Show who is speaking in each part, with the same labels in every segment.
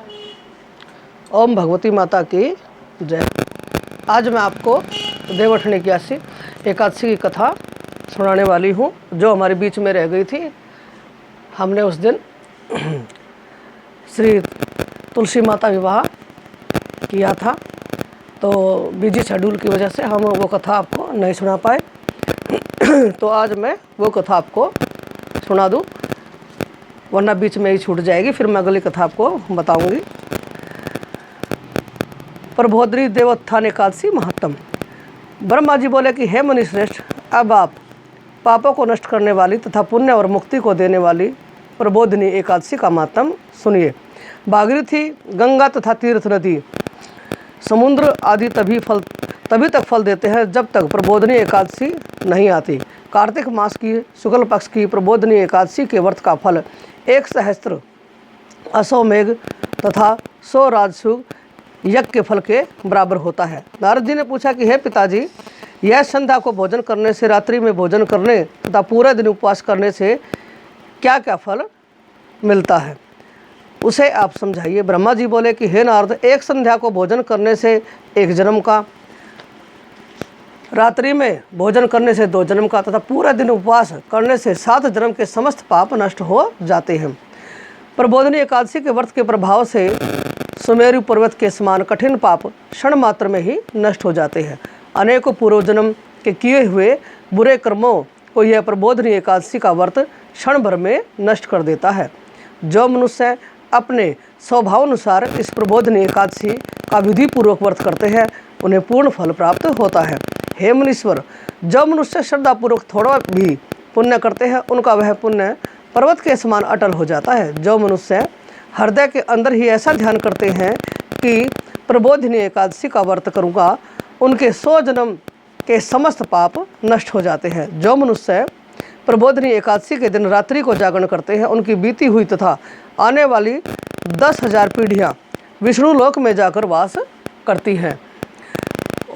Speaker 1: ओम भगवती माता की जय। आज मैं आपको देवउठनी एकादशी की कथा सुनाने वाली हूँ, जो हमारे बीच में रह गई थी। हमने उस दिन श्री तुलसी माता विवाह किया था, तो बिजी शेड्यूल की वजह से हम वो कथा आपको नहीं सुना पाए। तो आज मैं वो कथा आपको सुना दूँ, वरना बीच में ही छूट जाएगी, फिर मैं अगली कथा आपको बताऊंगी। प्रबोधिनी देवोत्थान एकादशी महात्म। ब्रह्मा जी बोले कि हे मुनि श्रेष्ठ, अब आप पापों को नष्ट करने वाली तथा पुण्य और मुक्ति को देने वाली प्रबोधिनी एकादशी का महात्म सुनिए। भागीरथी, गंगा तथा तीर्थ नदी, समुद्र आदि तभी तक फल देते हैं जब तक प्रबोधिनी एकादशी नहीं आती। कार्तिक मास की शुक्ल पक्ष की प्रबोधिनी एकादशी के व्रत का फल 1 सहस्त्र अश्वमेघ तथा 100 राजसूय यज्ञ के फल के बराबर होता है। नारद जी ने पूछा कि हे पिताजी, यह संध्या को भोजन करने से, रात्रि में भोजन करने तथा पूरे दिन उपवास करने से क्या क्या फल मिलता है, उसे आप समझाइए। ब्रह्मा जी बोले कि हे नारद, एक संध्या को भोजन करने से 1 जन्म का, रात्रि में भोजन करने से 2 जन्म का तथा पूरा दिन उपवास करने से 7 जन्म के समस्त पाप नष्ट हो जाते हैं। प्रबोधिनी एकादशी के व्रत के प्रभाव से सुमेरु पर्वत के समान कठिन पाप क्षण मात्र में ही नष्ट हो जाते हैं। अनेकों पूर्व जन्म के किए हुए बुरे कर्मों को यह प्रबोधिनी एकादशी का व्रत क्षण भर में नष्ट कर देता है। जो मनुष्य अपने स्वभावानुसार इस प्रबोधिनी एकादशी का विधि पूर्वक व्रत करते हैं, उन्हें पूर्ण फल प्राप्त होता है। हे मुनीश्वर, जो मनुष्य श्रद्धापूर्वक थोड़ा भी पुण्य करते हैं, उनका वह पुण्य पर्वत के समान अटल हो जाता है। जो मनुष्य हृदय के अंदर ही ऐसा ध्यान करते हैं कि प्रबोधिनी एकादशी का व्रत करूँगा, उनके 100 जन्म के समस्त पाप नष्ट हो जाते हैं। जो मनुष्य प्रबोधिनी एकादशी के दिन रात्रि को जागरण करते हैं, उनकी बीती हुई तथा आने वाली 10,000 पीढ़ियाँ विष्णु लोक में जाकर वास करती हैं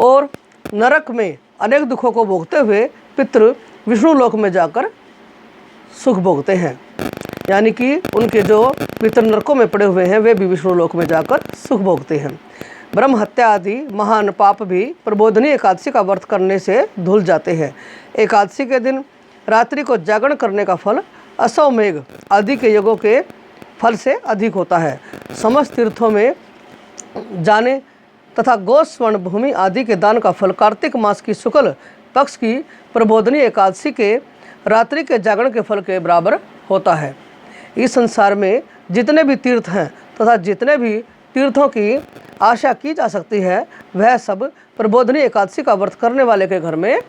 Speaker 1: और नरक में अनेक दुखों को भोगते हुए पितृ विष्णु लोक में जाकर सुख भोगते हैं। यानी कि उनके जो पितृ नरकों में पड़े हुए हैं, वे भी विष्णु लोक में जाकर सुख भोगते हैं। ब्रह्म हत्या आदि महान पाप भी प्रबोधिनी एकादशी का व्रत करने से धुल जाते हैं। एकादशी के दिन रात्रि को जागरण करने का फल अश्वमेघ आदि के यज्ञों के फल से अधिक होता है। समस्त तीर्थों में जाने तथा गौ स्वर्ण भूमि आदि के दान का फल कार्तिक मास की शुक्ल पक्ष की प्रबोधिनी एकादशी के रात्रि के जागरण के फल के बराबर होता है। इस संसार में जितने भी तीर्थ हैं तथा जितने भी तीर्थों की आशा की जा सकती है, वह सब प्रबोधिनी एकादशी का व्रत करने वाले के घर में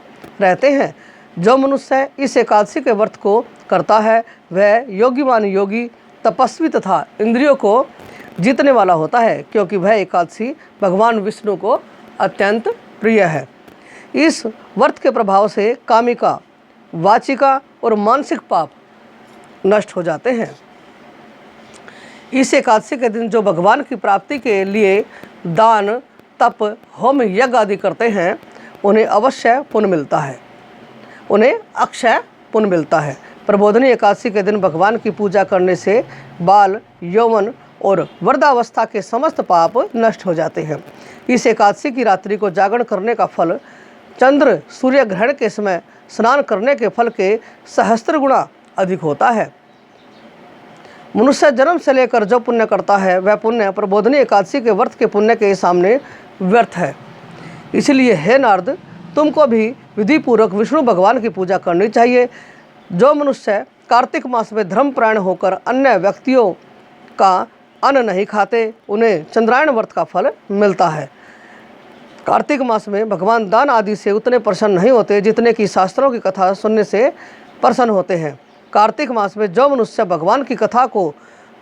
Speaker 1: रहते हैं। जो मनुष्य इस एकादशी के व्रत को करता है, वह योगीमान योगी, तपस्वी तथा इंद्रियों को जीतने वाला होता है, क्योंकि वह एकादशी भगवान विष्णु को अत्यंत प्रिय है। इस व्रत के प्रभाव से कामिका, वाचिका और मानसिक पाप नष्ट हो जाते हैं। इस एकादशी के दिन जो भगवान की प्राप्ति के लिए दान, तप, होम, यज्ञ आदि करते हैं, उन्हें अवश्य पुण्य मिलता है, उन्हें अक्षय पुण्य मिलता है। प्रबोधिनी एकादशी के दिन भगवान की पूजा करने से बाल, यौवन और वृद्धावस्था के समस्त पाप नष्ट हो जाते हैं। इस एकादशी की रात्रि को जागरण करने का फल चंद्र सूर्य ग्रहण के समय स्नान करने के फल के सहस्त्र गुणा अधिक होता है। मनुष्य जन्म से लेकर जो पुण्य करता है, वह पुण्य प्रबोधिनी एकादशी के व्रत के पुण्य के सामने व्यर्थ है। इसलिए हे नारद, तुमको भी विधि पूर्वक विष्णु भगवान की पूजा करनी चाहिए। जो मनुष्य कार्तिक मास में धर्मपरायण होकर अन्य व्यक्तियों का अन्न नहीं खाते, उन्हें चंद्रायण व्रत का फल मिलता है। कार्तिक मास में भगवान दान आदि से उतने प्रसन्न नहीं होते जितने कि शास्त्रों की कथा सुनने से प्रसन्न होते हैं। कार्तिक मास में जो मनुष्य भगवान की कथा को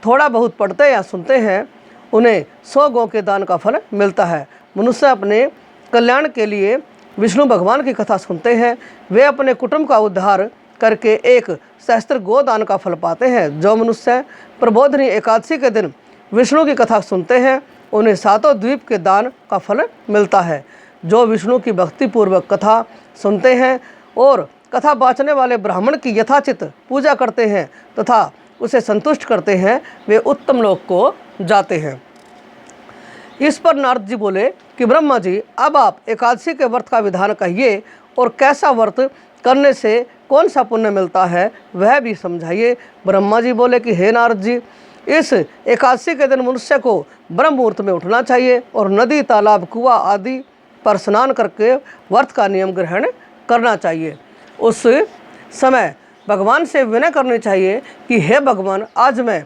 Speaker 1: थोड़ा बहुत पढ़ते या सुनते हैं, उन्हें 100 गौ के दान का फल मिलता है। मनुष्य अपने कल्याण के लिए विष्णु भगवान की कथा सुनते हैं, वे अपने कुटुंब का उद्धार करके 1 सहस्त्र गो दान का फल पाते हैं। जो मनुष्य प्रबोधिनी एकादशी के दिन विष्णु की कथा सुनते हैं, उन्हें 7 द्वीप के दान का फल मिलता है। जो विष्णु की भक्तिपूर्वक कथा सुनते हैं और कथा बाँचने वाले ब्राह्मण की यथाचित पूजा करते हैं तथा उसे संतुष्ट करते हैं, वे उत्तम लोक को जाते हैं। इस पर नारद जी बोले कि ब्रह्मा जी, अब आप एकादशी के व्रत का विधान कहिए और कैसा व्रत करने से कौन सा पुण्य मिलता है वह भी समझाइए। ब्रह्मा जी बोले कि हे नारद जी, इस एकादशी के दिन मनुष्य को ब्रह्म मुहूर्त में उठना चाहिए और नदी, तालाब, कुआं आदि पर स्नान करके व्रत का नियम ग्रहण करना चाहिए। उस समय भगवान से विनय करनी चाहिए कि हे भगवान, आज मैं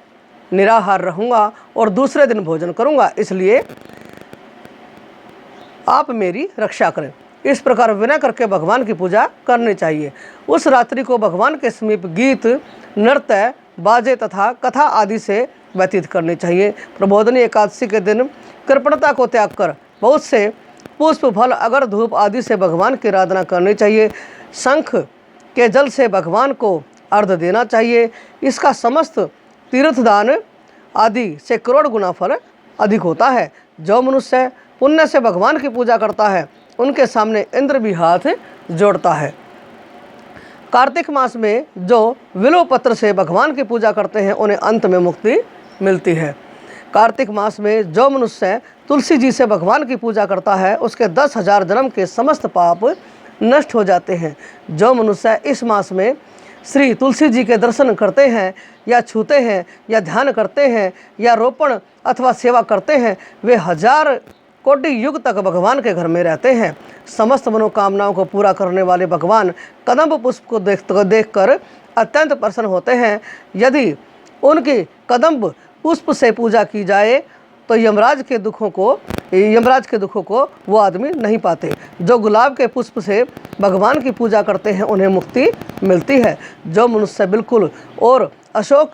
Speaker 1: निराहार रहूँगा और दूसरे दिन भोजन करूँगा, इसलिए आप मेरी रक्षा करें। इस प्रकार विनय करके भगवान की पूजा करनी चाहिए। उस रात्रि को भगवान के समीप गीत, नृत्य, बाजे तथा कथा आदि से व्यतीत करनी चाहिए। प्रबोधनी एकादशी के दिन कृपणता को त्याग कर बहुत से पुष्प, फल, अगर, धूप आदि से भगवान की आराधना करनी चाहिए। शंख के जल से भगवान को अर्घ्य देना चाहिए। इसका समस्त तीर्थदान आदि से करोड़ गुना फल अधिक होता है। जो मनुष्य पुण्य से भगवान की पूजा करता है उनके सामने इंद्र भी हाथ जोड़ता है। कार्तिक मास में जो विल्व पत्र से भगवान की पूजा करते हैं उन्हें अंत में मुक्ति मिलती है। कार्तिक मास में जो मनुष्य तुलसी जी से भगवान की पूजा करता है उसके 10,000 जन्म के समस्त पाप नष्ट हो जाते हैं। जो मनुष्य इस मास में श्री तुलसी जी के दर्शन करते हैं या छूते हैं या ध्यान करते हैं या रोपण अथवा सेवा करते हैं वे 1000 कोटि युग तक भगवान के घर में रहते हैं। समस्त मनोकामनाओं को पूरा करने वाले भगवान कदम्ब पुष्प को देखकर अत्यंत प्रसन्न होते हैं। यदि उनकी कदम्ब पुष्प से पूजा की जाए तो यमराज के दुखों को वो आदमी नहीं पाते। जो गुलाब के पुष्प से भगवान की पूजा करते हैं उन्हें मुक्ति मिलती है। जो मनुष्य बकुल और अशोक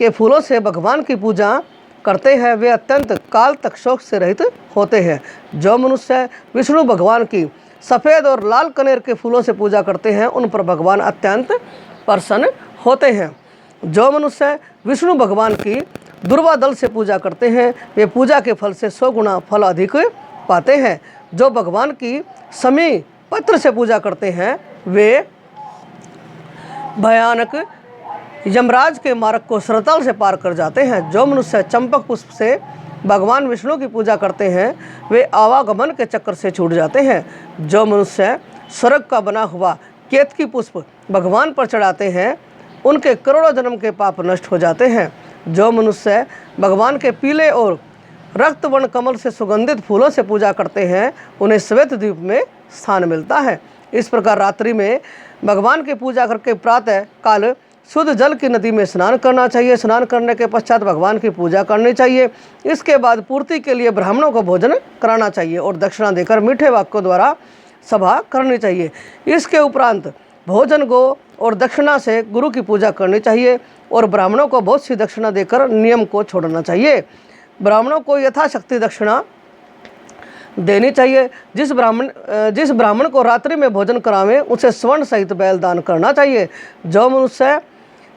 Speaker 1: के फूलों से भगवान की पूजा करते हैं वे अत्यंत काल तक शोक से रहित होते हैं। जो मनुष्य विष्णु भगवान की सफ़ेद और लाल कनेर के फूलों से पूजा करते हैं उन पर भगवान अत्यंत प्रसन्न होते हैं। जो मनुष्य विष्णु भगवान की दुर्वा दल से पूजा करते हैं वे पूजा के फल से 100 गुना फल अधिक पाते हैं। जो भगवान की समी पत्र से पूजा करते हैं वे भयानक यमराज के मार्ग को सरलता से पार कर जाते हैं। जो मनुष्य चंपक पुष्प से भगवान विष्णु की पूजा करते हैं वे आवागमन के चक्कर से छूट जाते हैं। जो मनुष्य स्वर्ग का बना हुआ केतकी पुष्प भगवान पर चढ़ाते हैं उनके करोड़ों जन्म के पाप नष्ट हो जाते हैं। जो मनुष्य भगवान के पीले और रक्त वर्ण कमल से सुगंधित फूलों से पूजा करते हैं उन्हें श्वेत द्वीप में स्थान मिलता है। इस प्रकार रात्रि में भगवान की पूजा करके प्रातः काल शुद्ध जल की नदी में स्नान करना चाहिए। स्नान करने के पश्चात भगवान की पूजा करनी चाहिए। इसके बाद पूर्ति के लिए ब्राह्मणों को भोजन कराना चाहिए और दक्षिणा देकर मीठे वाक्यों द्वारा सभा करनी चाहिए। इसके उपरांत भोजन गो और दक्षिणा से गुरु की पूजा करनी चाहिए और ब्राह्मणों को बहुत सी दक्षिणा देकर नियम को छोड़ना चाहिए। ब्राह्मणों को यथाशक्ति दक्षिणा देनी चाहिए। जिस ब्राह्मण को रात्रि में भोजन करावें उसे स्वर्ण सहित बैल दान करना चाहिए। जो मनुष्य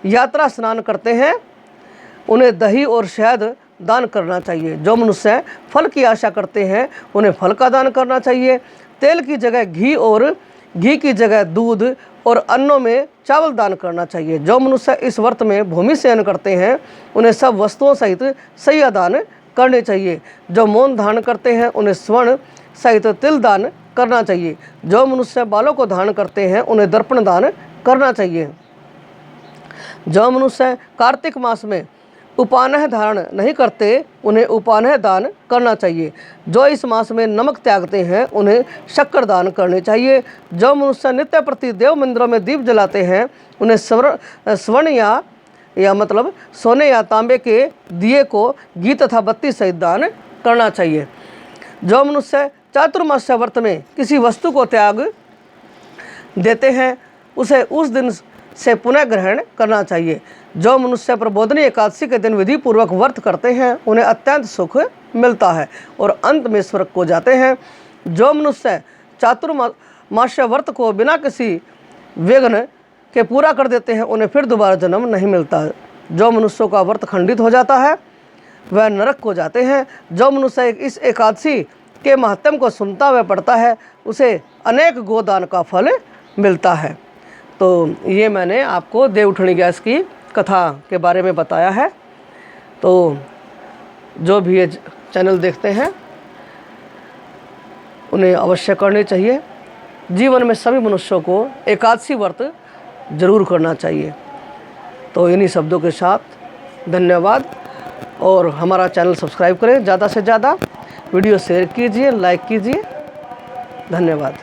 Speaker 1: यात्रा स्नान करते हैं उन्हें दही और शहद दान करना चाहिए। जो मनुष्य फल की आशा करते हैं उन्हें फल का दान करना चाहिए। तेल की जगह घी और घी की जगह दूध और अन्नों में चावल दान करना चाहिए। जो मनुष्य इस व्रत में भूमि शयन करते हैं उन्हें सब वस्तुओं सहित सैया दान करने चाहिए। जो मौन धारण करते हैं उन्हें स्वर्ण सहित तिल दान करना चाहिए। जो मनुष्य बालों को धारण करते हैं उन्हें दर्पण दान करना चाहिए। जो मनुष्य कार्तिक मास में उपान्ह धारण नहीं करते उन्हें उपान्ह दान करना चाहिए। जो इस मास में नमक त्यागते हैं उन्हें शक्कर दान करनी चाहिए। जो मनुष्य नित्य प्रति देव मंदिरों में दीप जलाते हैं उन्हें स्वर्ण या मतलब सोने या तांबे के दिए को घी तथा बत्ती सहित दान करना चाहिए। जो मनुष्य चातुर्मास्य व्रत में किसी वस्तु को त्याग देते हैं उसे उस दिन से पुनः ग्रहण करना चाहिए। जो मनुष्य प्रबोधनी एकादशी के दिन विधि पूर्वक व्रत करते हैं उन्हें अत्यंत सुख मिलता है और अंत में स्वर्ग को जाते हैं। जो मनुष्य चातुर्मास्य व्रत को बिना किसी विघ्न के पूरा कर देते हैं उन्हें फिर दोबारा जन्म नहीं मिलता। जो मनुष्यों का व्रत खंडित हो जाता है वह नरक को जाते हैं। जो मनुष्य इस एकादशी के महत्व को सुनता हुआ पढ़ता है उसे अनेक गोदान का फल मिलता है। तो ये मैंने आपको देवउठनी गैस की कथा के बारे में बताया है। तो जो भी ये चैनल देखते हैं उन्हें अवश्य करनी चाहिए। जीवन में सभी मनुष्यों को एकादशी व्रत जरूर करना चाहिए। तो इन्हीं शब्दों के साथ धन्यवाद, और हमारा चैनल सब्सक्राइब करें, ज़्यादा से ज़्यादा वीडियो शेयर कीजिए, लाइक कीजिए। धन्यवाद।